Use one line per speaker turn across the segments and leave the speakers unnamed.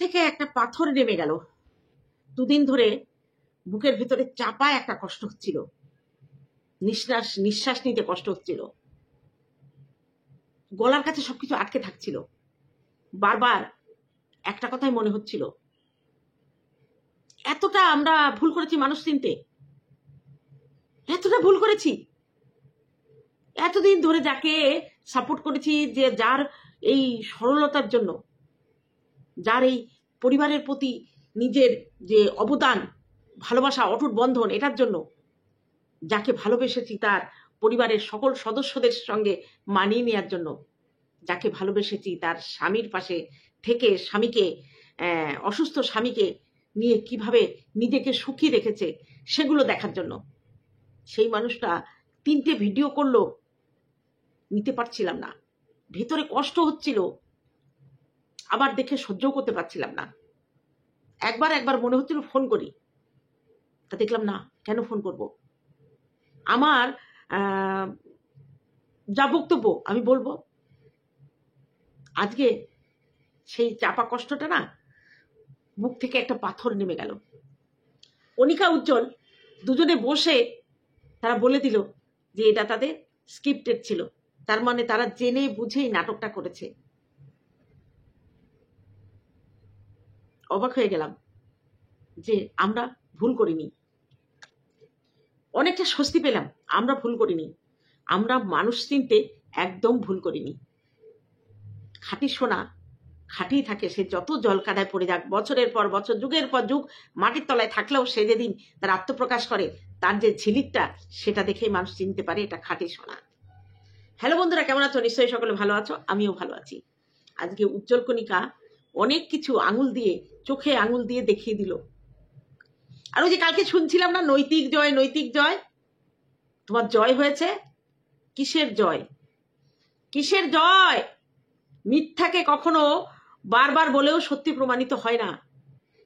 থেকে একটা পাথর নেমে গেল। দুদিন ধরে বুকের ভিতরে চাপা একটা কষ্ট হচ্ছিল, নিঃশ্বাস নিতে কষ্ট হচ্ছিল, গলার কাছে সবকিছু আটকে থাকছিল। বারবার একটা কথাই মনে হচ্ছিল, এতটা আমরা ভুল করেছি মানুষ চিনতে, এতটা ভুল করেছি। এতদিন ধরে যাকে সাপোর্ট করেছি, যে যার এই সরলতার জন্য, যার এই পরিবারের প্রতি নিজের যে অবদান, ভালোবাসা, অটুট বন্ধন, এটার জন্য যাকে ভালোবেসেছি, তার পরিবারের সকল সদস্যদের সঙ্গে মানিয়ে নেওয়ার জন্য যাকে ভালোবেসেছি, তার স্বামীর পাশে থেকে স্বামীকে, অসুস্থ স্বামীকে নিয়ে কিভাবে নিজেকে সুখী রেখেছে সেগুলো দেখার জন্য, সেই মানুষটা 3টে ভিডিও করলো, নিতে পারছিলাম না, ভেতরে কষ্ট হচ্ছিল, আবার দেখে সহ্য করতে পারছিলাম না। একবার মনে হচ্ছিল ফোন করি, তা দেখলাম না, কেন ফোন করব, আমার যা বক্তব্য আমি বলবো। আজকে সেই চাপা কষ্টটা না, বুক থেকে একটা পাথর নেমে গেল। কণিকা, উজ্জ্বল দুজনে বসে তারা বলে দিল যে এটা তাদের স্ক্রিপ্টেড ছিল, তার মানে তারা জেনে বুঝেই নাটকটা করেছে। অবাক হয়ে গেলাম যে আমরা ভুল করিনি, অনেকটা স্বস্তি পেলাম। আমরা ভুল করিনি, আমরা মানুষ চিনতে একদম ভুল করিনি। খাঁটি সোনা খাঁটি থাকে, সে যত জল কাদায় পড়ে যাক, বছরের পর বছর, যুগের পর যুগ মাটির তলায় থাকলেও সে যেদিন তার আত্মপ্রকাশ করে, তার যে ঝিলিকটা, সেটা দেখেই মানুষ চিনতে পারে এটা খাঁটি সোনা। হ্যালো বন্ধুরা, কেমন আছো? নিশ্চয়ই সকলে ভালো আছো, আমিও ভালো আছি। আজকে উজ্জ্বল কণিকা অনেক কিছু আঙুল দিয়ে, চোখে আঙুল দিয়ে দেখিয়ে দিল। আর ওই যে কালকে শুনছিলাম না, নৈতিক জয়, নৈতিক জয়। তোমার জয় হয়েছে। কিসের জয়? কিসের জয়? মিথ্যাকে কখনো বারবার বলেও সত্যি প্রমাণিত হয় না।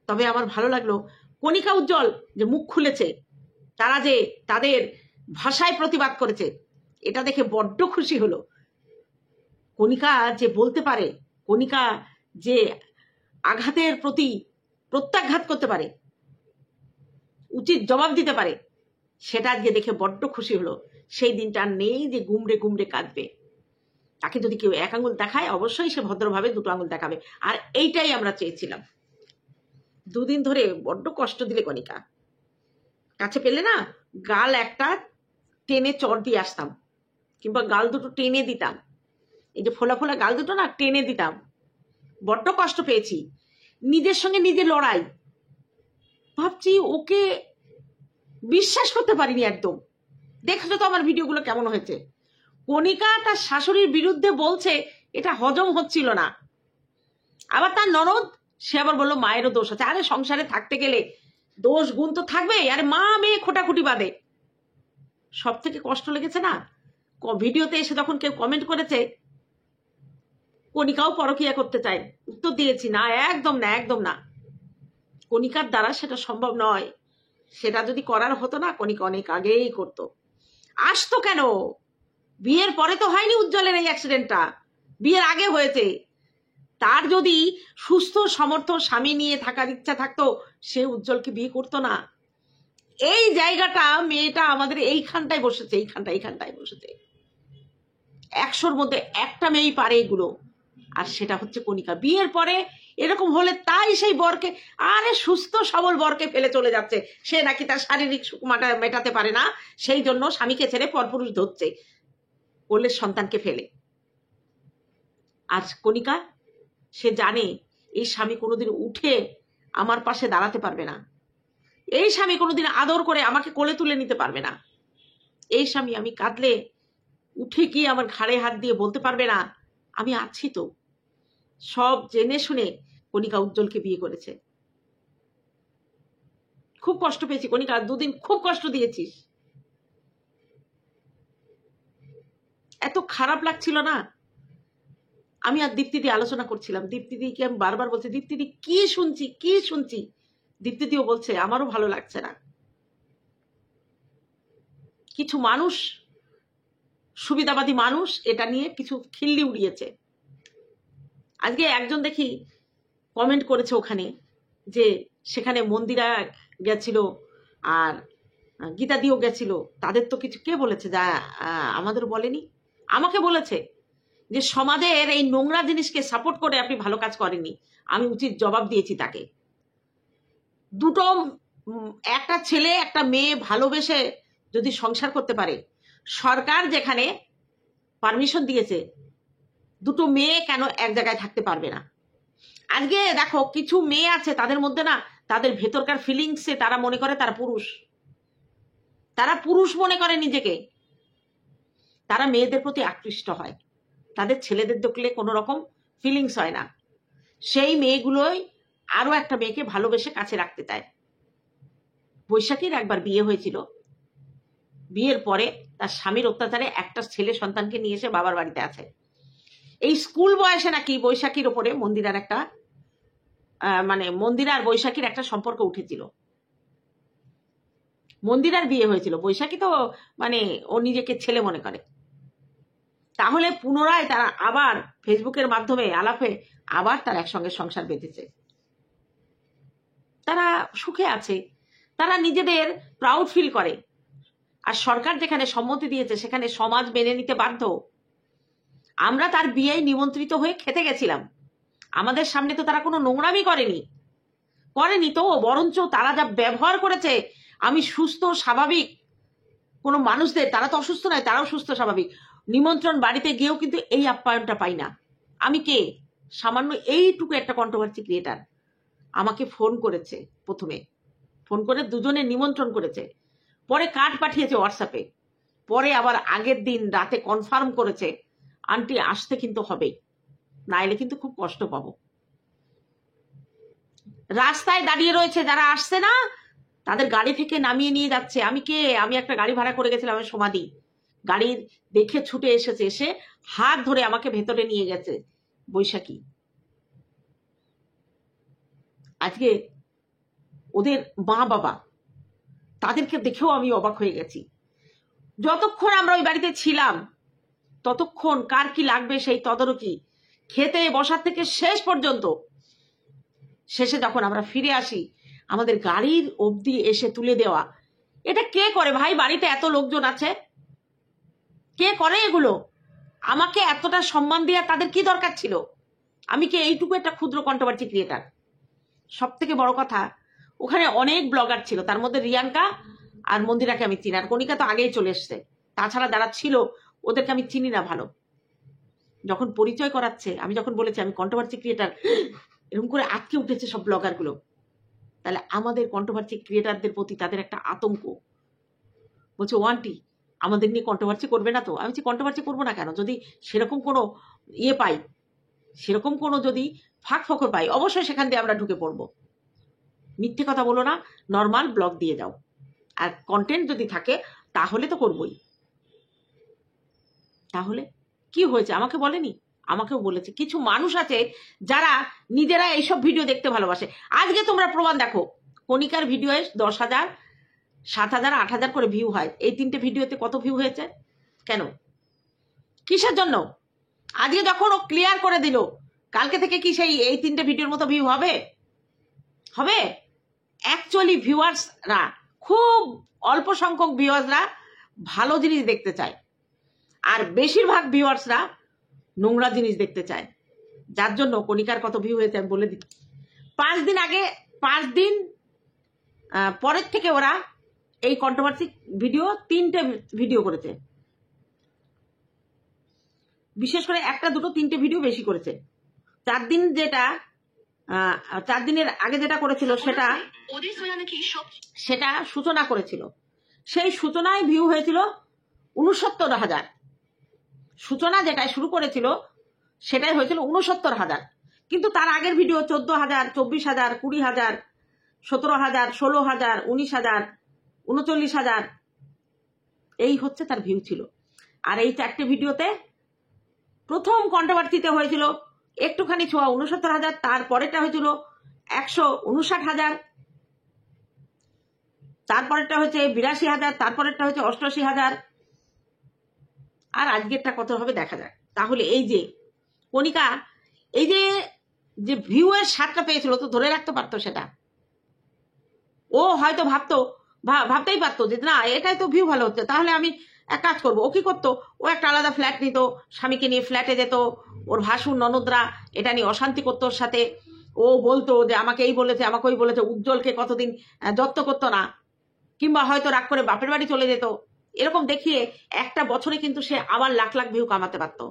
তবে আমার ভালো লাগলো কণিকা, উজ্জ্বল যে মুখ খুলেছে, তারা যে তাদের ভাষায় প্রতিবাদ করেছে, এটা দেখে বড্ড খুশি হলো। কণিকা যে বলতে পারে, কণিকা যে আঘাতের প্রতি প্রত্যাঘাত করতে পারে, উচিত জবাব দিতে পারে, সেটা আজকে দেখে বড্ড খুশি হলো। সেই দিনটা নেই যে গুমড়ে গুমড়ে কাঁদবে। তাকে যদি কেউ 1 আঙুল দেখায়, অবশ্যই সে ভদ্রভাবে 2 আঙুল দেখাবে। আর এইটাই আমরা চেয়েছিলাম। দুদিন ধরে বড্ড কষ্ট দিলে কণিকা, কাছে পেলে না গাল একটা টেনে চড় দিয়ে আসতাম, কিংবা গাল দুটো টেনে দিতাম, এই যে ফোলা ফোলা গাল দুটো না টেনে দিতাম। বড্ড কষ্ট পেয়েছি, নিজের সঙ্গে নিজে লড়াই। ভাবছি ওকে বিশ্বাস করতে পারিনি একদম। দেখছো তো আমার ভিডিওগুলো কেমন হয়েছে। কণিকা তার শাশুড়ির বিরুদ্ধে বলছে, এটা হজম হচ্ছিল না। আবার তার ননদ, সে আবার বললো মায়েরও দোষ আছে। আরে সংসারে থাকতে গেলে দোষ গুণ তো থাকবেই। আরে মা মেয়ে খোটাখুটি বাদে। সব থেকে কষ্ট লেগেছে না, ভিডিওতে এসে যখন কেউ কমেন্ট করেছে কণিকাও পরকীয়া করতে চায়, উত্তর দিয়েছি না, একদম না, একদম না। কণিকার দ্বারা সেটা সম্ভব নয়। সেটা যদি করার হতো না, কণিকা অনেক আগেই করতো। আসতো কেন? বিয়ের পরে তো হয়নি উজ্জ্বলের এই অ্যাক্সিডেন্টটা, বিয়ের আগে হয়েছে। তার যদি সুস্থ সমর্থ স্বামী নিয়ে থাকার ইচ্ছা থাকতো, সে উজ্জ্বলকে বিয়ে করতো না। এই জায়গাটা মেয়েটা আমাদের এইখানটায় বসেছে, এইখানটায় বসেছে। 100-র মধ্যে একটা মেয়েই পারে এগুলো, আর সেটা হচ্ছে কণিকা। বিয়ের পরে এরকম হলে তাই সেই বরকে, আরে সুস্থ সবল বরকে ফেলে চলে যাচ্ছে, সে নাকি তার শারীরিক সুখ মেটাতে পারে না, সেই জন্য স্বামীকে ছেড়ে পরপুরুষ ধরছে, কোলের সন্তানকে ফেলে। আর কণিকা, সে জানে এই স্বামী কোনোদিন উঠে আমার পাশে দাঁড়াতে পারবে না, এই স্বামী কোনোদিন আদর করে আমাকে কোলে তুলে নিতে পারবে না, এই স্বামী আমি কাঁদলে উঠে গিয়ে আমার ঘাড়ে হাত দিয়ে বলতে পারবে না আমি আছি তো। সব জেনে শুনে কণিকা উজ্জ্বলকে বিয়ে করেছে। খুব কষ্ট পেয়েছি কণিকা, 2 দিন খুব কষ্ট দিয়েছিস। এত খারাপ লাগছিল না। আমি আর দীপ্তিদি আলোচনা করছিলাম, দীপ্তিদিকে আমি বারবার বলছি, দীপ্তিদি কি শুনছি। দীপ্তিদিও বলছে আমারও ভালো লাগছে না। কিছু মানুষ, সুবিধাবাদী মানুষ, এটা নিয়ে কিছু খিল্লি উড়িয়েছে। আজকে একজন দেখি কমেন্ট করেছে ওখানে যে সেখানে মন্দিরা গেছিল আর গীতাদিও গেছিল, তাদের তো কিছু কে বলেছে? যা আমাদের বলেনি, আমাকে বলেছে যে সমাজের এই নোংরা জিনিসকে সাপোর্ট করে আপনি ভালো কাজ করেননি। আমি উচিত জবাব দিয়েছি তাকে। দুটো একটা ছেলে একটা মেয়ে ভালোবেসে যদি সংসার করতে পারে, সরকার যেখানে পারমিশন দিয়েছে, দুটো মেয়ে কেন এক জায়গায় থাকতে পারবে না? আজকে দেখো কিছু মেয়ে আছে তাদের মধ্যে না, তাদের ভেতরকার ফিলিংসে তারা মনে করে তারা পুরুষ, তারা পুরুষ মনে করে নিজেকে, তারা মেয়েদের প্রতি আকৃষ্ট হয়, তাদের ছেলেদের দেখলে কোনো রকম ফিলিংস হয় না। সেই মেয়েগুলোই আরো একটা মেয়েকে ভালোবেসে কাছে রাখতে চায়। বৈশাখীর একবার বিয়ে হয়েছিল, বিয়ের পরে তার স্বামীর অত্যাচারে একটা ছেলে সন্তানকে নিয়ে এসে বাবার বাড়িতে আছে। এই স্কুল বয়সে নাকি বৈশাখীর ওপরে মন্দিরার একটা মন্দিরা আর বৈশাখীর একটা সম্পর্ক উঠেছিল। মন্দিরার বিয়ে হয়েছিল, বৈশাখী তো ও নিজেকে ছেলে মনে করে। তাহলে পুনরায় তারা আবার ফেসবুকের মাধ্যমে আলাপে আবার তার একসঙ্গে সংসার বেঁধেছে, তারা সুখে আছে, তারা নিজেদের প্রাউড ফিল করে। আর সরকার যেখানে সম্মতি দিয়েছে সেখানে সমাজ মেনে নিতে বাধ্য। আমরা তার বিয়ে নিমন্ত্রিত হয়ে খেতে গেছিলাম, আমাদের সামনে তো তারা কোনো নোংরামি করেনি তো, বরঞ্চ তারা যা ব্যবহার করেছে, আমি সুস্থ স্বাভাবিক কোনো মানুষদের, তারা তো অসুস্থ নয়, তারাও সুস্থ স্বাভাবিক, নিমন্ত্রণ বাড়িতে গিয়েও কিন্তু এই আপ্যায়নটা পাই না। আমি কে? সামান্য এইটুকু একটা কন্ট্রোভার্সি ক্রিয়েটার। আমাকে ফোন করেছে, প্রথমে ফোন করে দুজনে নিমন্ত্রণ করেছে, পরে কার্ড পাঠিয়েছে হোয়াটসঅ্যাপে, পরে আবার আগের দিন রাতে কনফার্ম করেছে আন্টি আসতে কিন্তু হবেই, না এলে কিন্তু খুব কষ্ট পাবো। রাস্তায় দাঁড়িয়ে রয়েছে, যারা আসছে না তাদের গাড়ি থেকে নামিয়ে নিয়ে যাচ্ছে। আমি কে? আমি একটা গাড়ি ভাড়া করে গেছিলাম সমাধি, গাড়ির দেখে ছুটে এসেছে, এসে হাত ধরে আমাকে ভেতরে নিয়ে গেছে বৈশাখী। আজকে ওদের মা বাবা, তাদেরকে দেখেও আমি অবাক হয়ে গেছি। যতক্ষণ আমরা ওই বাড়িতে ছিলাম ততক্ষণ কার কি লাগবে সেই তদারকি, খেতে বসার থেকে শেষ পর্যন্ত। শেষে যখন আমরা ফিরে আসি, আমাদের গাড়ির অবধি এসে তুলে দেওয়া, এটা কে করে ভাই? বাড়িতে এত লোকজন আছে, কে করে এগুলো? আমাকে এতটা সম্মান দেওয়া তাদের কি দরকার ছিল? আমি কি এইটুকু একটা ক্ষুদ্র কন্ট্রোভার্সি ক্রিয়েটার? সব থেকে বড় কথা, ওখানে অনেক ব্লগার ছিল, তার মধ্যে রিয়াঙ্কা আর মন্দিরাকে আমি চিনি, আর কণিকা তো আগেই চলে এসছে। তাছাড়া যারা ছিল ওদেরকে আমি চিনি না ভালো। যখন পরিচয় করাচ্ছে, আমি যখন বলেছি আমি কন্ট্রোভার্সি ক্রিয়েটার, এরকম করে আটকে উঠেছে সব ব্লগারগুলো। তাহলে আমাদের কন্ট্রোভার্সি ক্রিয়েটারদের প্রতি তাদের একটা আতঙ্ক। বলছে ও আন্টি আমাদের নিয়ে কন্ট্রোভার্সি করবে না তো? আমি বলছি কন্ট্রোভার্সি করবো না কেন? যদি সেরকম কোনো পাই, সেরকম কোনো যদি ফাঁক ফোকর পাই, অবশ্যই সেখান দিয়ে আমরা ঢুকে পড়বো। মিথ্যে কথা বলো না, নর্মাল ব্লগ দিয়ে যাও, আর কন্টেন্ট যদি থাকে তাহলে তো করবই। তাহলে কি হয়েছে? আমাকে বলেনি? আমাকেও বলেছে। কিছু মানুষ আছে যারা নিজেরা এইসব ভিডিও দেখতে ভালোবাসে। আজকে তোমরা প্রমাণ দেখো, কণিকার ভিডিওয়ে 10,000, 7,000, 8,000 করে ভিউ হয়। এই 3টে ভিডিওতে কত ভিউ হয়েছে? কেন? কিসের জন্য? আজকে যখন ও ক্লিয়ার করে দিল, কালকে থেকে কি সেই এই 3টে ভিডিওর মতো ভিউ হবে? অ্যাকচুয়ালি ভিউয়ার্সরা, খুব অল্প সংখ্যক ভিউয়ার্সরা ভালো জিনিস দেখতে চায়, আর বেশিরভাগ ভিউয়ার্সরা নোংরা জিনিস দেখতে চায়। যার জন্য কণিকার কত ভিউ হয়েছে আমি বলে দিচ্ছি। 5 দিন আগে, 5 দিন পরের থেকে ওরা এই কন্ট্রোভার্সি ভিডিও 3টে ভিডিও করেছে, বিশেষ করে 1টা 2টো 3টে ভিডিও বেশি করেছে। 4 দিন যেটা 4 দিনের আগে যেটা করেছিল সেটা সূচনা করেছিল, সেই সূচনায় ভিউ হয়েছিল 69,000। সূচনা যেটাই শুরু করেছিল সেটাই হয়েছিল 69,000, কিন্তু তার আগের ভিডিও 14,000, 24,000, 20,000, 17,000, 16,000, 19,000, 39,000 এই হচ্ছে তার ভিউ ছিল। আর এই 4টে ভিডিওতে প্রথম কন্ট্রোভার্সিতে হয়েছিল একটুখানি ছোঁয়া 69,000, তারপরেটা হয়েছিল 159,000, তারপরেরটা হচ্ছে 82,000, তারপরেরটা হচ্ছে 88,000, আর আজকেরটা কত হবে দেখা যাক। তাহলে এই যে কণিকা, এই যে যে ভিউয়ের স্বাদটা পেয়েছিল, তো ধরে রাখতে পারতো সেটা। ও হয়তো ভাবতেই পারতো যে না এটাই তো ভিউ ভালো হচ্ছে, তাহলে আমি এক কাজ করবো। ও কি করতো, ও একটা আলাদা ফ্ল্যাট নিত, স্বামীকে নিয়ে ফ্ল্যাটে যেত, ওর ভাসুর ননদরা এটা নিয়ে অশান্তি করতো ওর সাথে। ও বলতো যে আমাকে এই বলেছে, আমাকে ওই বলেছে। উজ্জ্বলকে কতদিন যত্ন করতো না, কিংবা হয়তো রাগ করে বাপের বাড়ি চলে যেত। এরকম দেখিয়ে একটা বছরে কিন্তু সে আবার লাখ লাখ ভিউ কামাতে পারতো,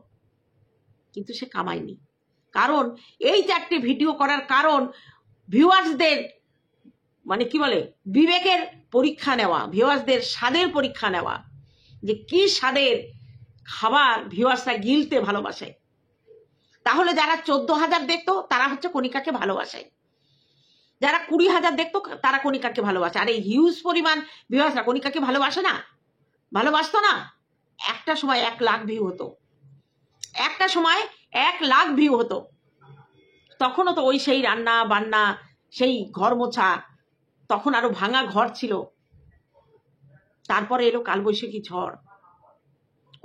কিন্তু সে কামায়নি। কারণ এই 4টে ভিডিও করার কারণ ভিউয়ার্সদের মানে কি বলে বিবেকের পরীক্ষা নেওয়া, ভিউয়ার্সদের স্বাদের পরীক্ষা নেওয়া, যে কি স্বাদের খাবার ভিউয়ার্সরা গিলতে ভালোবাসে। তাহলে যারা 14,000 দেখতো তারা হচ্ছে কণিকাকে ভালোবাসে, যারা 20,000 দেখতো তারা কণিকাকে ভালোবাসে। আর এই হিউজ পরিমাণ ভিউয়ার্সরা কণিকাকে ভালোবাসে না, ভালোবাসতো না। একটা সময় 1 লাখ ভিউ হতো, একটা সময় 1 লাখ ভিউ হতো। তখনও তো ওই সেই রান্না বান্না, সেই ঘর মোছা, তখন আরো ভাঙা ঘর ছিল। তারপরে এলো কালবৈশাখী ঝড়,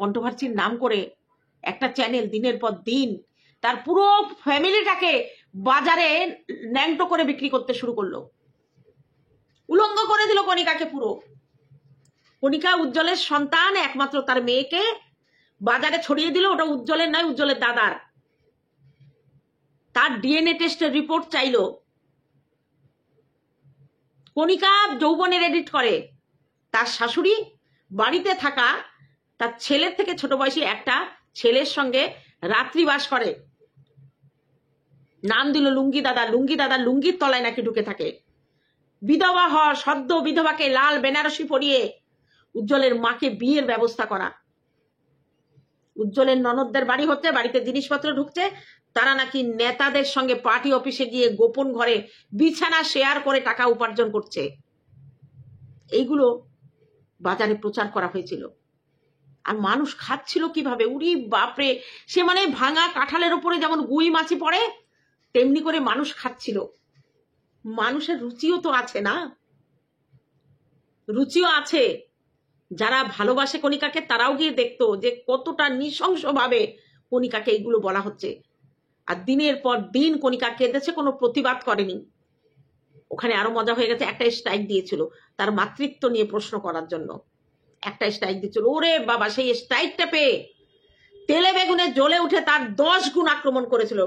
কন্ট্রোভার্সির নাম করে একটা চ্যানেল দিনের পর দিন তার পুরো ফ্যামিলিটাকে বাজারে ন্যাংটো করে বিক্রি করতে শুরু করলো, উলঙ্গ করে দিল কণিকাকে পুরো। কণিকা উজ্জ্বলের সন্তান, একমাত্র তার মেয়েকে বাজারে ছড়িয়ে দিল। ওটা উজ্জ্বলের নয়, উজ্জ্বলের দাদার। তার ডিএনএ টেস্টের রিপোর্ট চাইলো। কণিকা যৌবনের এডিট করে, তার শাশুড়ি বাড়িতে থাকা তার ছেলের থেকে ছোট বয়সী একটা ছেলের সঙ্গে রাত্রিবাস করে। নাম দিল লুঙ্গি দাদা। লুঙ্গি দাদা লুঙ্গির তলায় নাকি ঢুকে থাকে। বিধবা হওয়া, সদ্য বিধবাকে লাল বেনারসি পরিয়ে উজ্জ্বলের মাকে বিয়ের ব্যবস্থা করা। উজ্জ্বলের ননদদের বাড়ি হচ্ছে, বাড়িতে জিনিসপত্র ঢুকছে, তারা নাকি নেতাদের সঙ্গে পার্টি অফিসে গিয়ে গোপন ঘরে বিছানা শেয়ার করে টাকা উপার্জন করছে। এইগুলো বাজারে প্রচার করা হয়েছিল। আর মানুষ খাচ্ছিল কিভাবে, উরি বাপরে। সে মানে ভাঙা কাঁঠালের উপরে যেমন গুই মাছি পড়ে, তেমনি করে মানুষ খাচ্ছিল। মানুষের রুচিও তো আছে না, রুচিও আছে। যারা ভালোবাসে কণিকাকে তারাও গিয়ে দেখতো যে কতটা নৃশংসভাবে কণিকাকে এইগুলো বলা হচ্ছে। আর দিনের পর দিন কণিকা কেঁদেছে, কোনো প্রতিবাদ করেনি। ওখানে আরো মজা হয়ে গেছে, একটা স্ট্রাইক দিয়েছিল তার মাতৃত্ব নিয়ে প্রশ্ন করার জন্য। একটা স্ট্রাইক দিয়েছিল, ওরে বাবা, সেই স্ট্রাইকটা পেয়ে তেলে বেগুনে জ্বলে উঠে তার 10 গুণ আক্রমণ করেছিল।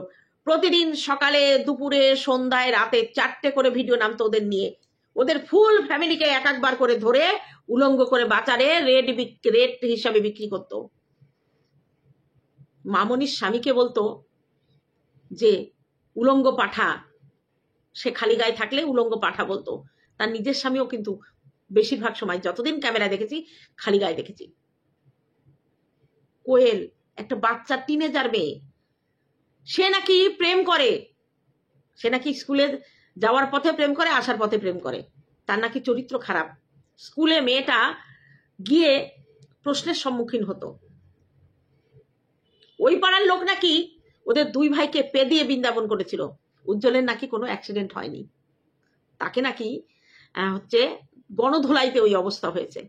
প্রতিদিন সকালে, দুপুরে, সন্ধ্যায়, রাতে 4টে করে ভিডিও নামতো ওদের নিয়ে। ওদের ফুল ফ্যামিলিকে এক একবার করে ধরে উলঙ্গ করে বাজারে রেট হিসাবে বিক্রি করত। মামনির স্বামীকে বলতো যে উলঙ্গ পাঠা, সে খালি গায়ে থাকলে উলঙ্গ পাঠা বলতো। তার নিজের স্বামীও কিন্তু বেশিরভাগ সময় যতদিন ক্যামেরা দেখেছি খালি গায়ে দেখেছি। কোয়েল একটা বাচ্চা টিনেজার মেয়ে, সে নাকি প্রেম করে, সে নাকি স্কুলে যাওয়ার পথে প্রেম করে, আসার পথে প্রেম করে। তার নাকি চরিত্র খারাপ। স্কুলে মেয়েটা গিয়ে প্রশ্নের সম্মুখীন হতো। ওই পাড়ার লোক নাকি ওদের 2 ভাইকে পে দিয়ে বৃন্দাবন করেছিল। উজ্জ্বলের নাকি কোনো অ্যাক্সিডেন্ট হয়নি, তাকে নাকি হচ্ছে গণধোলাইতে ওই অবস্থা হয়েছে।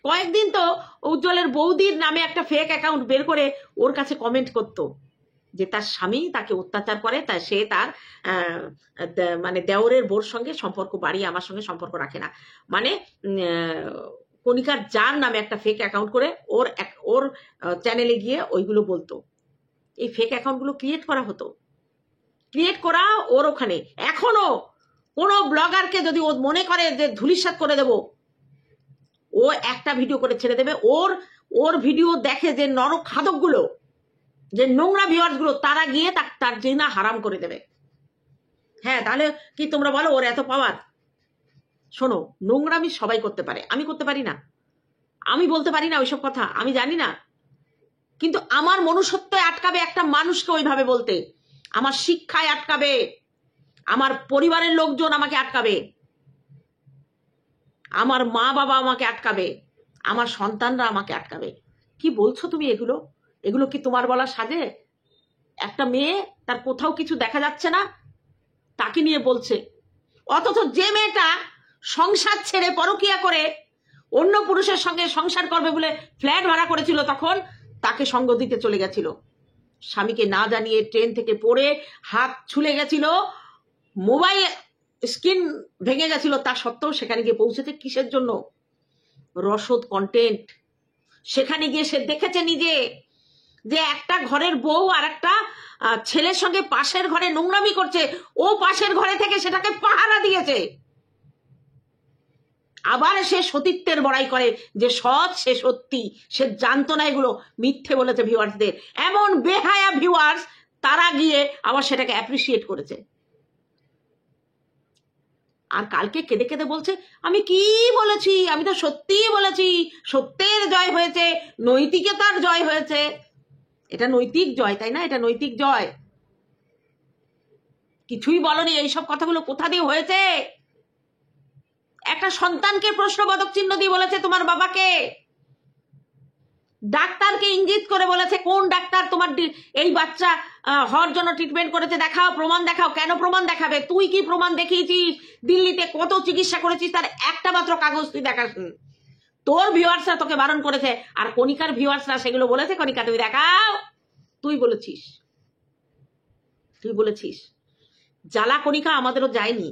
কয়েকদিন তো উজ্জ্বলের বৌদির নামে একটা ফেক অ্যাকাউন্ট বের করে ওর কাছে কমেন্ট করতো যে তার স্বামী তাকে অত্যাচার করে, তাই সে তার মানে দেওরের বোর সঙ্গে সম্পর্ক বাড়িয়ে আমার সঙ্গে সম্পর্ক রাখে না। মানে কণিকার যার নামে একটা ফেক অ্যাকাউন্ট করে ওর চ্যানেলে গিয়ে ওইগুলো বলতো। এই ফেক অ্যাকাউন্টগুলো ক্রিয়েট করা হতো, ক্রিয়েট করা ওর ওখানে। এখনো কোনো ব্লগারকে যদি ও মনে করে যে ধুলিসাৎ করে দেব, ও একটা ভিডিও করে ছেড়ে দেবে। ওর ভিডিও দেখে যে নরক খাদকগুলো, যে নোংরা ভিউয়ার্সগুলো, তারা গিয়ে তার জিনা হারাম করে দেবে। হ্যাঁ, তাহলে কি তোমরা বলো ওর এত পাওয়ার? শোনো, নোংরামি সবাই করতে পারে, আমি করতে পারি না, আমি বলতে পারি না ওইসব কথা, আমি জানি না। কিন্তু আমার মনুষ্যত্ব আটকাবে একটা মানুষকে ওইভাবে বলতে, আমার শিক্ষায় আটকাবে, আমার পরিবারের লোকজন আমাকে আটকাবে, আমার মা বাবা আমাকে আটকাবে, আমার সন্তানরা আমাকে আটকাবে। কি বলছো তুমি এগুলো? এগুলো কি তোমার বলা সাজে? একটা মেয়ে, তার কোথাও কিছু দেখা যাচ্ছে না, তাকে নিয়ে বলছে। অথচ যে মেয়েটা সংসার ছেড়ে পরকিয়া করে অন্য পুরুষের সঙ্গে সংসার করবে বলে ফ্ল্যাট ভাড়া করেছিল, তখন তাকে সঙ্গ দিতে চলে গেছিল। স্বামীকে না জানিয়ে ট্রেন থেকে পড়ে হাত ছুলে গেছিল, মোবাইল স্ক্রিন ভেঙে গেছিল, তা সত্ত্বেও সেখানে গিয়ে পৌঁছেছে কিসের জন্য? রসদ কন্টেন্ট। সেখানে গিয়ে সে দেখেছে নিজে যে একটা ঘরের বউ আর একটা ছেলের সঙ্গে পাশের ঘরে নোংরামি করছে, ও পাশের ঘরে থেকে সেটাকে পাহারা দিয়েছে। আবার সে সতীত্বের বড়াই করে যে সৎ, সে সত্যি, সে জানতো না, এগুলো মিথ্যে বলেছে ভিউয়ার্সদের। এমন বেহায়া ভিউয়ার্স, তারা গিয়ে আবার সেটাকে অ্যাপ্রিসিয়েট করেছে। আর কালকে কেঁদে কেঁদে বলছে আমি কি বলেছি, আমি তো সত্যিই বলেছি, সত্যের জয় হয়েছে, নৈতিকতার জয় হয়েছে। এটা নৈতিক জয়, তাই না? এটা নৈতিক জয়। কিছুই বলনি। এইসব কথাগুলো কোথা দিয়ে হয়েছে? একটা সন্তানকে প্রশ্নবোধক চিহ্ন দিয়ে বলেছে তোমার বাবাকে, ডাক্তারকে ইঙ্গিত করে বলেছে কোন ডাক্তার তোমার এই বাচ্চা হওয়ার জন্য ট্রিটমেন্ট করেছে, দেখাও, প্রমাণ দেখাও। কেন প্রমাণ দেখাবে? তুই কি প্রমাণ দেখিয়েছিস? দিল্লিতে কত চিকিৎসা করেছিস, তার একটা মাত্র কাগজ তুই দেখাসনি। তোর ভিউয়ার্সরা তোকে বারণ করেছে, আর কণিকার ভিউয়ার্সরা সেগুলো বলেছে কণিকা তুমি দেখাও। তুই বলেছিস, তুই বলেছিস। জ্বালা কণিকা আমাদেরও যায়নি,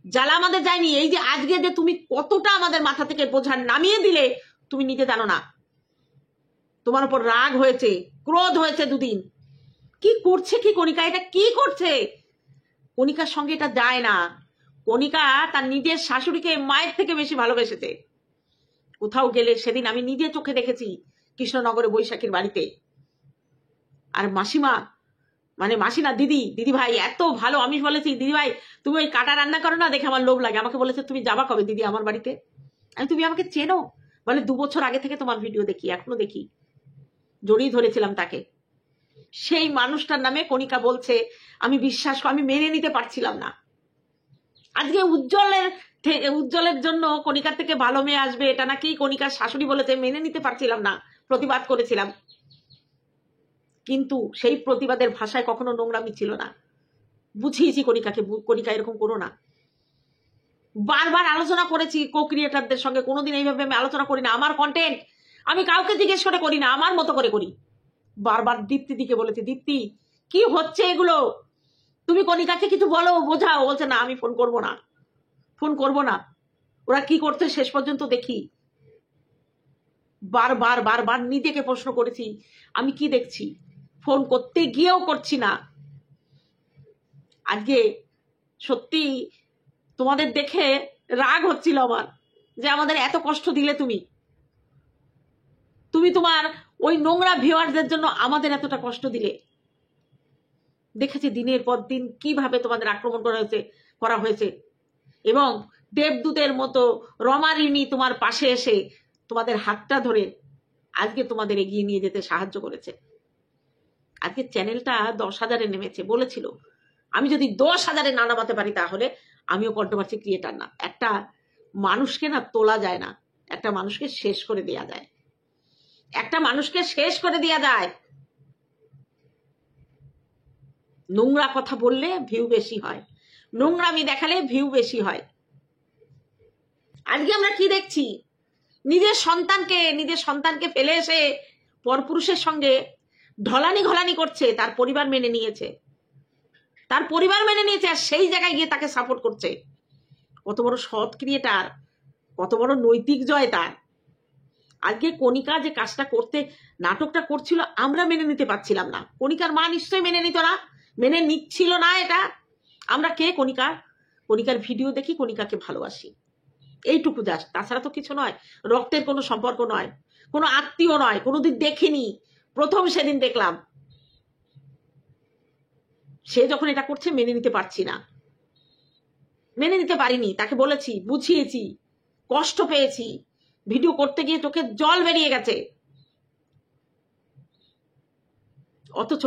জ্বালা আমাদের যায়নি। এই যে আজকে যে তুমি কতটা আমাদের মাথা থেকে বোঝা নামিয়ে দিলে, তুমি নিজে জানো না। তোমার উপর রাগ হয়েছে, ক্রোধ হয়েছে দুদিন। কি করছে কি কণিকা? এটা কি করছে? কণিকার সঙ্গে এটা যায় না। কণিকা তার নিজের শাশুড়িকে মায়ের থেকে বেশি ভালোবেসেছে। কোথাও গেলে, সেদিন আমি নিজে চোখে দেখেছি কৃষ্ণনগরে বৈশাখীর বাড়িতে, আর মাসিমা, মানে মাসি না, দিদি ভাই এত ভালো। আমি বলেছি দিদি ভাই তুমি ওই কাটা রান্না করো না, দেখে আমার লোভ লাগে। আমাকে বলেছে তুমি যাবা কবে দিদি আমার বাড়িতে? আমি তুমি আমাকে চেনো? বলে 2 বছর আগে থেকে তোমার ভিডিও দেখি, এখনো দেখি। জড়িয়ে ধরেছিলাম তাকে। সেই মানুষটার নামে কণিকা বলছে আমি বিশ্বাস, আমি মেনে নিতে পারছিলাম না। আজকে উজ্জ্বলের জন্য কণিকার থেকে ভালো মেয়ে আসবে, এটা নাকি কণিকার শাশুড়ি বলেছে, মেনে নিতে পারছিলাম না, প্রতিবাদ করেছিলাম। কিন্তু সেই প্রতিবাদের ভাষায় কখনো নোংরামি ছিল না। বুঝিয়েছি কণিকাকে, কণিকা এরকম করো না। বারবার আলোচনা করেছি কো ক্রিয়েটারদের সঙ্গে, কোনোদিন এইভাবে আমি আলোচনা করি না। আমার কন্টেন্ট আমি কাউকে জিজ্ঞেস করে করি না, আমার মতো করে করি। বারবার দীপ্তিদিকে বলেছি, দীপ্তি কি হচ্ছে এগুলো, তুমি কণিকাকে কিছু বলো, বোঝাও। বলছে না, আমি ফোন করব না, ফোন করব না। ওরা কি করছে শেষ পর্যন্ত দেখি। বারবার বারবার নিজেকে প্রশ্ন করেছি আমি কি দেখছি, ফোন করতে গিয়েও করছি না। আজকে সত্যি তোমাদের দেখে রাগ হচ্ছিল আমার, যে আমাদের এত কষ্ট দিলে তুমি তোমার ওই নোংরা ভিউয়ারদের জন্য আমাদের এতটা কষ্ট দিলে। দেখেছি দিনের পর দিন কিভাবে তোমাদের আক্রমণ করা হয়েছে, এবং দেবদূতের মতো রমারিনী তোমার পাশে এসে তোমাদের হাতটা ধরে আজকে তোমাদের এগিয়ে নিয়ে যেতে সাহায্য করেছে। আজকে চ্যানেলটা 10,000-এ নেমেছে। বলেছিল আমি যদি 10,000-এ না নামাতে পারি তাহলে আমিও কন্ট্রোভার্সি ক্রিয়েটার না। একটা মানুষকে না তোলা যায় না, একটা মানুষকে শেষ করে দেয়া যায়, একটা মানুষকে শেষ করে দেয়া যায়। নোংরা কথা বললে ভিউ বেশি হয়, নোংরামি দেখালে ভিউ বেশি হয়। আজকে আমরা কি দেখছি? নিজের সন্তানকে ফেলে এসে পরপুরুষের সঙ্গে ঢলানি ঘলানি করছে। তার পরিবার মেনে নিয়েছে, আর সেই জায়গায় গিয়ে তাকে সাপোর্ট করছে। কত বড় সৎ ক্রিয়েটার, কত বড় নৈতিক জয় তার। আজকে কণিকা যে কাজটা করতে, নাটকটা করছিল, আমরা মেনে নিতে পারছিলাম না। কণিকার মা নিশ্চয়ই মেনে নিত না, মেনে নিচ্ছিল না এটা। আমরা কে? কণিকার ভিডিও দেখি, কণিকাকে ভালোবাসি, এইটুকু জাস্ট। তাছাড়া তো কিছু নয়, রক্তের কোনো সম্পর্ক নয়, কোনো আত্মীয় নয়, কোনোদিন দেখিনি, প্রথম সেদিন দেখলাম। সে যখন এটা করছে মেনে নিতে পারছি না, মেনে নিতে পারিনি। তাকে বলেছি, বুঝিয়েছি, কষ্ট পেয়েছি, ভিডিও করতে গিয়ে চোখে জল বেরিয়ে গেছে, অথচ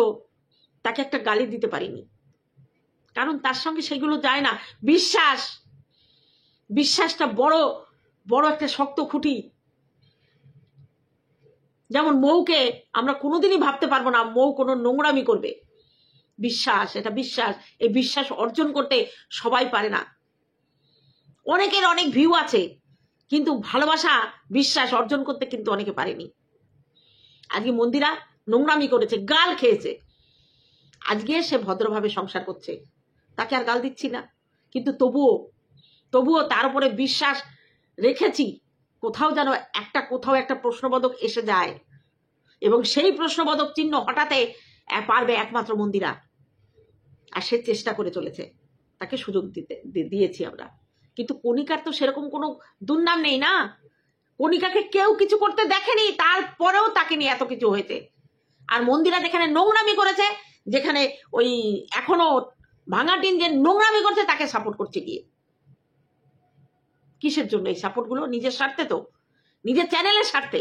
তাকে একটা গালি দিতে পারিনি, কারণ তার সঙ্গে সেগুলো যায় না। বিশ্বাসটা বড় একটা শক্ত খুঁটি। যেমন মৌকে আমরা কোনোদিনই ভাবতে পারবো না মৌ কোনো নোংরামি করবে। বিশ্বাস, এটা বিশ্বাস, এই বিশ্বাস অর্জন করতে সবাই পারে না। অনেকের অনেক ভিউ আছে, কিন্তু ভালোবাসা, বিশ্বাস অর্জন করতে কিন্তু অনেকে পারেনি। আজকে মন্দিরা নোংরামি করেছে, গাল খেয়েছে। আজকে সে ভদ্রভাবে সংসার করছে, তাকে আর গাল দিচ্ছি না, কিন্তু তবুও তার উপরে বিশ্বাস রেখেছি। কোথাও যেন কোথাও একটা প্রশ্নবোধক এসে যায়, এবং সেই প্রশ্নবোধক চিহ্ন হঠাতে পারবে একমাত্র মন্দিরা, আর সে চেষ্টা করে চলেছে, তাকে সুযোগ দিয়েছি আমরা। কিন্তু কণিকার তো সেরকম কোনো দুর্নাম নেই না, কণিকাকে কেউ কিছু করতে দেখেনি, তারপরেও তাকে নিয়ে এত কিছু হয়েছে। আর মন্দিরা যেখানে নোংরামি করেছে, যেখানে ওই এখনো ভাঙাটিন যে নোংরামি করছে, তাকে সাপোর্ট করছে গিয়ে। কিসের জন্য এই সাপোর্টগুলো? নিজের স্বার্থে, তো নিজের চ্যানেলের স্বার্থে।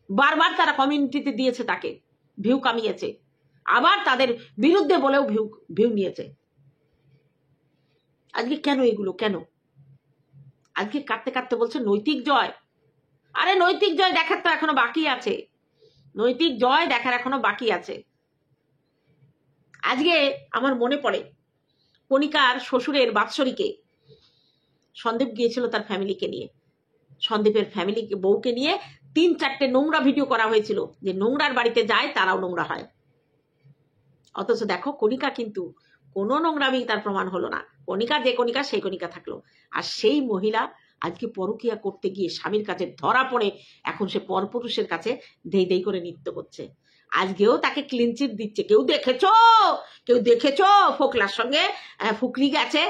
বারবার তারা কমিউনিটিতে দিয়েছে, তাকে ভিউ কামিয়েছে, আবার তাদের বিরুদ্ধে বলেও ভিউ নিয়েছে। আজকে কেন এগুলো? কেন আজকে কাটতে কাটতে বলছে নৈতিক জয়? আরে নৈতিক জয় দেখার তো এখনো বাকি আছে, নৈতিক জয় দেখার এখনো বাকি আছে। আজকে আমার মনে পড়ে কণিকার শ্বশুরের বাৎসরিকে সন্দীপ গিয়েছিল তার ফ্যামিলিকে নিয়ে, সন্দীপের ফ্যামিলিকে বউকে নিয়ে 3-4টে নোংরা ভিডিও করা হয়েছিল, যে নোংরার বাড়িতে যায় তারাও নোংরা হয়। অথচ দেখো কণিকা কিন্তু কোনো নোংরামি তার প্রমাণ হলো না, কণিকা যে কণিকা সেই কণিকা থাকলো। আর সেই মহিলা আজকে পরকীয়া করতে গিয়ে স্বামীর কাছে ধরা পড়ে এখন সে পরপুরুষের কাছে দেই দেই করে নৃত্য করছে। আজকেও তাকে ক্লিন চিট দিচ্ছে। কেউ দেখেছো ফোকলার সঙ্গে ফুকরি গেছে?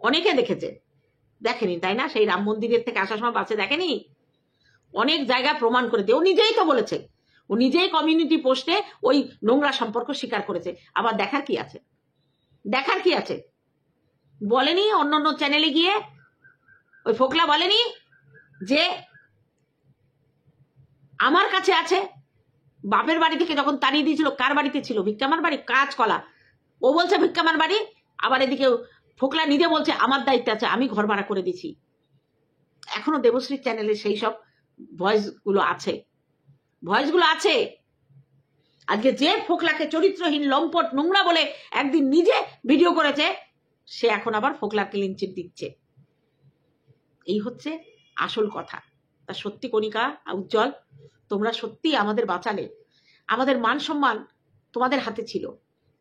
অনেকে দেখেছে, দেখেনি তাই না? সেই রাম মন্দিরের থেকে আসার সময় বাসে দেখেনি? অনেক জায়গায় প্রমাণ করে দিয়ে ও নিজেই তো বলেছে, ও নিজেই কমিউনিটি পোস্টে ওই নোংরা সম্পর্ক স্বীকার করেছে। আবার দেখার কি আছে? দেখার কি আছে? বলেনি অন্য চ্যানেলে গিয়ে? ওই ফোকলা বলেনি যে আমার কাছে আছে? বাপের বাড়ি থেকে যখন তাড়িয়ে দিয়েছিল, কার বাড়িতে ছিল? ভিক্ষামার বাড়ি, কাজকলা। ও বলছে ভিক্ষামার বাড়ি, আবার এদিকে ফোকলা নিজে বলছে আমার দায়িত্ব আছে, আমি ঘর ভাড়া করে দিছি। এখনো দেবশ্রীর চ্যানেলে সেই সব ভয়েসগুলো আছে। আজকে যে ফোকলাকে চরিত্রহীন, লম্পট, নোংরা বলে একদিন নিজে ভিডিও করেছে, সে এখন আবার ফোকলার ক্লিন চিট দিচ্ছে। এই হচ্ছে আসল কথা। তা সত্যি কণিকা, উজ্জ্বল, তোমরা সত্যি আমাদের বাঁচালে। আমাদের মান সম্মান তোমাদের হাতে ছিল,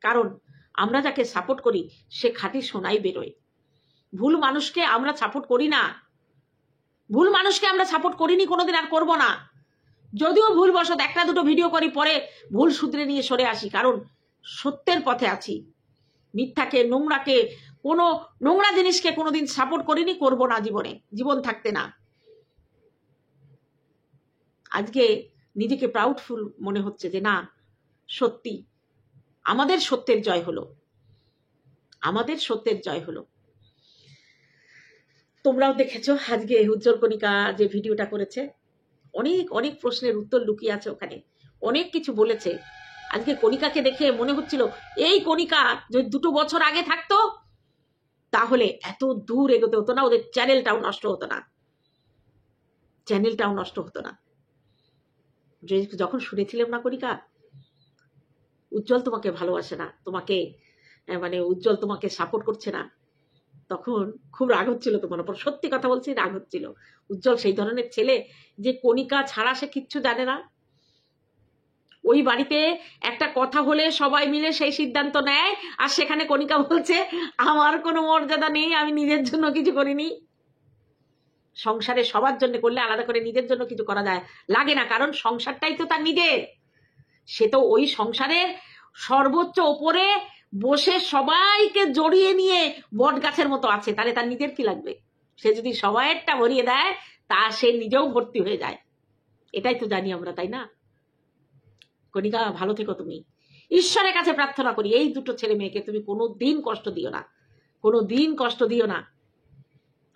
কারণ আমরা যাকে সাপোর্ট করি সে খাঁটি সোনাই বেরোয়। ভুল মানুষকে আমরা সাপোর্ট করি না, ভুল মানুষকে আমরা সাপোর্ট করিনি, কোনোদিন আর করবো না। যদিও ভুলবশত 1-2 ভিডিও করি, পরে ভুল শুধরে নিয়ে সরে আসি, কারণ সত্যের পথে আছি। মিথ্যাকে, নোংরাকে, কোনো নোংরা জিনিসকে কোনোদিন সাপোর্ট করিনি, করবো না জীবন থাকতে না। আজকে নিজেকে প্রাউডফুল মনে হচ্ছে যে না, সত্যি আমাদের সত্যের জয় হলো। তোমরাও দেখেছো আজকে উজ্জ্বল কণিকা যে ভিডিওটা করেছে, অনেক প্রশ্নের উত্তর লুকিয়ে আছে ওখানে, অনেক কিছু বলেছে। আজকে কণিকাকে দেখে মনে হচ্ছিল এই কণিকা যদি 2 বছর আগে থাকতো তাহলে এত দূর এগোতে হতো না, ওদের চ্যানেলটাও নষ্ট হতো না। যখন শুনেছিলাম না কণিকা উজ্জ্বল তোমাকে ভালোবাসে না, তোমাকে উজ্জ্বল তোমাকে সাপোর্ট করছে না, তখন খুব রাগ হচ্ছিল তোমার উপর। সত্যি কথা বলছি, রাগ হচ্ছিল। উজ্জ্বল সেই ধরনের ছেলে যে কণিকা ছাড়া সে কিচ্ছু জানে না। ওই বাড়িতে একটা কথা হলে সবাই মিলে সেই সিদ্ধান্ত নেয়, আর সেখানে কণিকা বলছে আমার কোনো মর্যাদা নেই, আমি নিজের জন্য কিছু করিনি। সংসারে সবার জন্য করলে আলাদা করে নিজের জন্য কিছু করা লাগে না, কারণ সংসারটাই তো তার নিজের। সে তো ওই সংসারের সর্বোচ্চ ওপরে বসে সবাইকে জড়িয়ে নিয়ে বট গাছের মতো আছে, তাহলে তার নিজের কি লাগবে? সে যদি সবাইয়েরটা ভরিয়ে দেয় তা সে নিজেও ভর্তি হয়ে যায়। এটাই তো জানি আমরা, তাই না? কণিকা ভালো থেকো তুমি। ঈশ্বরের কাছে প্রার্থনা করি এই 2 ছেলে মেয়েকে তুমি কোনোদিন কষ্ট দিও না।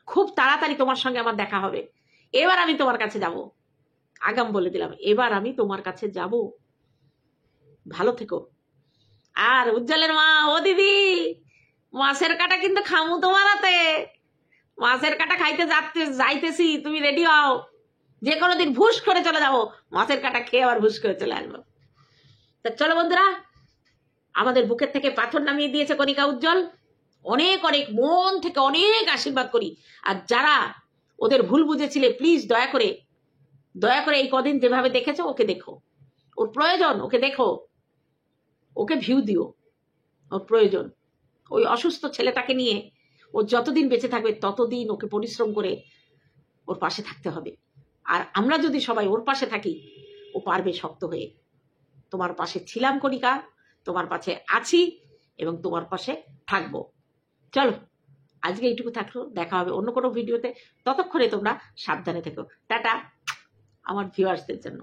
খুব তাড়াতাড়ি তোমার সঙ্গে আমার দেখা হবে। এবার আমি তোমার কাছে যাব, আগাম বলে দিলাম, এবার আমি তোমার কাছে যাব। ভালো থেকো। আর উজ্জ্বলের মা, ও দিদি, মাছের কাটা কিন্তু খামু তোমার হাতে। মাছের কাটা খাইতে যাইতেছি, তুমি রেডি হও। যে কোনো দিন ভুস করে চলে যাবো, মাছের কাটা খেয়ে আবার ভুস করে চলে আসবো। তা চলো বন্ধুরা, আমাদের বুকের থেকে পাথর নামিয়ে দিয়েছে কণিকা উজ্জ্বল। অনেক মন থেকে অনেক আশীর্বাদ করি। আর যারা ওদের ভুল বুঝেছিলে, প্লিজ দয়া করে দয়া করে এই কদিন যেভাবে দেখেছো ওকে দেখো, ওর প্রয়োজন, ওকে দেখো, ওকে ভিউ দিও, ওর প্রয়োজন। ওই অসুস্থ ছেলেটাকে নিয়ে ও যতদিন বেঁচে থাকবে ততদিন ওকে পরিশ্রম করে ওর পাশে থাকতে হবে। আর আমরা যদি সবাই ওর পাশে থাকি, ও পারবে শক্ত হয়ে। তোমার পাশে ছিলাম কণিকা, তোমার পাশে আছি এবং তোমার পাশে থাকবো। চলো আজকে এইটুকু থাকলো, দেখা হবে অন্য কোনো ভিডিওতে। ততক্ষণে তোমরা সাবধানে থেকো। টাটা আমার ভিউয়ার্সদের জন্য।